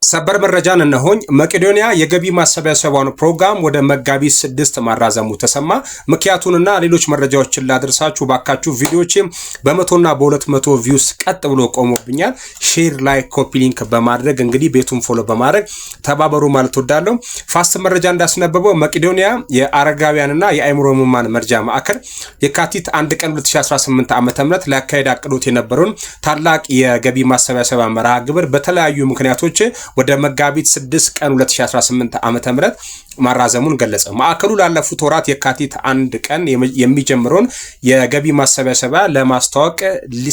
ሰበር መረጃን እነሆኝ። መቄዶንያ የገቢ ማሰባሰቢያውን ፕሮግራም ወደ መጋቢት 6 ማራዘሙ ተሰማ። ምክንያቱንና ሌሎች መረጃዎችን ላደርሳችሁ ባካችሁ ቪዲዮቼ በ100 እና በ200 ቪውስ ቀጥ ብሎ ቆሞብኛል። ሼር፣ ላይክ፣ ኮፒ ሊንክ በማድረግ እንግዲህ ቤቱን ፎሎ በማድረግ ተባበሩ ማለት ወዳለሁ። ፋስት መረጃ እንዳስነበበው መቄዶንያ የአረጋውያንና የአእምሮ ህሙማን መርጃ ማዕከል የካቲት 1 ቀን 2018 ዓ.ም ሊያካሄድ አቅዶት የነበረውን ታላቅ የገቢ ማሰባሰቢያ መርሃ ግብር በተለያዩ ምክንያቶች ወደ መጋቢት 6 ቀን 2018 ዓ.ም ማራዘሙን ገለጸ። ማዕከሉ ላለፉት ወራት የካቲት 1 ቀን የሚጀምረውን የገቢ ማሰባሰቢያ ለማስተዋወቅ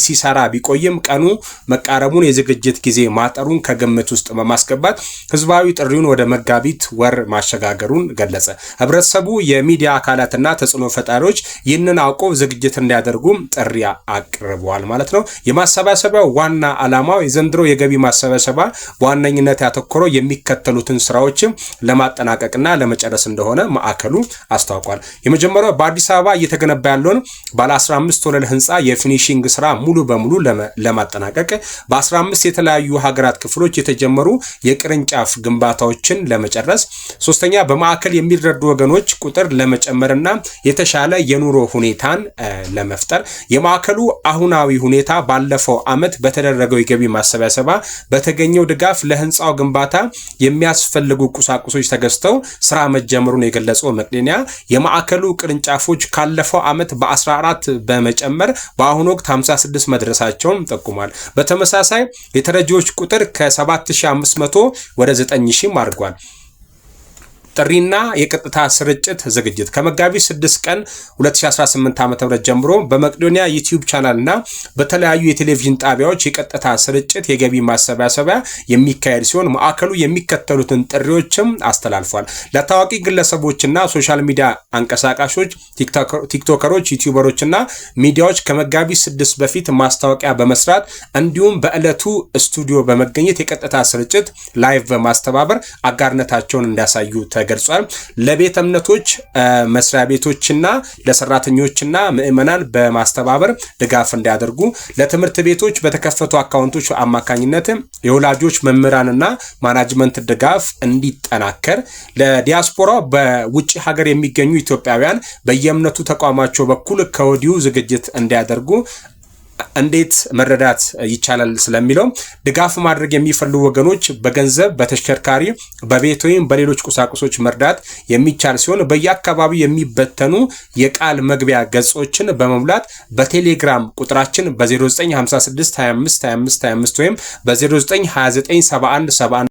ሲሰራ ቢቆይም ቀኑ መቃረሙን የዝግጅት ጊዜ ማጠሩን ከግምት ውስጥ በማስገባት ህዝባዊ ጥሪውን ወደ መጋቢት ወር ማሸጋገሩን ገለጸ። ህብረተሰቡ፣ የሚዲያ አካላትና ተጽዕኖ ፈጣሪዎች ይህንን አውቀው ዝግጅት እንዲያደርጉ ጥሪ አቅርበዋል ማለት ነው። የማሰባሰቢያው ዋና ዓላማው የዘንድሮ የገቢ ማሰባሰቢያ በዋነኝነት ያተኮረው የሚከተሉትን ስራዎች ለማጠናቀቅና ለመጨረስ እንደሆነ ማዕከሉ አስታውቋል። የመጀመሪያው በአዲስ አበባ እየተገነባ ያለውን ባለ 15 ወለል ህንፃ የፊኒሺንግ ስራ ሙሉ በሙሉ ለማጠናቀቅ፣ በ15 የተለያዩ ሀገራት ክፍሎች የተጀመሩ የቅርንጫፍ ግንባታዎችን ለመጨረስ፣ ሶስተኛ በማዕከል የሚረዱ ወገኖች ቁጥር ለመጨመርና የተሻለ የኑሮ ሁኔታን ለመፍጠር፣ የማዕከሉ አሁናዊ ሁኔታ ባለፈው ዓመት በተደረገው የገቢ ማሰባሰቢያ በተገኘው ድጋፍ ለህንፃው ግንባታ የሚያስፈልጉ ቁሳቁሶች ተገዝተው ስራ መጀመሩን የገለጸው መቄዶንያ የማዕከሉ ቅርንጫፎች ካለፈው ዓመት በ14 በመጨመር በአሁኑ ወቅት 56 መድረሳቸውን ጠቁሟል። በተመሳሳይ የተረጂዎች ቁጥር ከ7500 ወደ 9000 አድርጓል። ጥሪና የቀጥታ ስርጭት ዝግጅት ከመጋቢት 6 ቀን 2018 ዓ.ም ጀምሮ በመቄዶንያ ዩቲዩብ ቻናልና በተለያዩ የቴሌቪዥን ጣቢያዎች የቀጥታ ስርጭት የገቢ ማሰባሰቢያ የሚካሄድ ሲሆን ማዕከሉ የሚከተሉትን ጥሪዎችም አስተላልፏል። ለታዋቂ ግለሰቦችና ሶሻል ሚዲያ አንቀሳቃሾች፣ ቲክቶከሮች፣ ዩቲዩበሮችና ሚዲያዎች ከመጋቢት 6 በፊት ማስታወቂያ በመስራት እንዲሁም በዕለቱ ስቱዲዮ በመገኘት የቀጥታ ስርጭት ላይቭ በማስተባበር አጋርነታቸውን እንዲያሳዩ ገልጿል። ለቤተ እምነቶች፣ መስሪያ ቤቶችና ለሰራተኞችና ምዕመናን በማስተባበር ድጋፍ እንዲያደርጉ፣ ለትምህርት ቤቶች በተከፈቱ አካውንቶች አማካኝነት የወላጆች መምህራንና ማናጅመንት ድጋፍ እንዲጠናከር፣ ለዲያስፖራ በውጭ ሀገር የሚገኙ ኢትዮጵያውያን በየእምነቱ ተቋማቸው በኩል ከወዲሁ ዝግጅት እንዲያደርጉ እንዴት መረዳት ይቻላል ስለሚለው ድጋፍ ማድረግ የሚፈልጉ ወገኖች በገንዘብ፣ በተሽከርካሪ፣ በቤት ወይም በሌሎች ቁሳቁሶች መርዳት የሚቻል ሲሆን በየአካባቢው የሚበተኑ የቃል መግቢያ ገጾችን በመሙላት በቴሌግራም ቁጥራችን በ0956 25 25 25 ወይም በ0929 71 71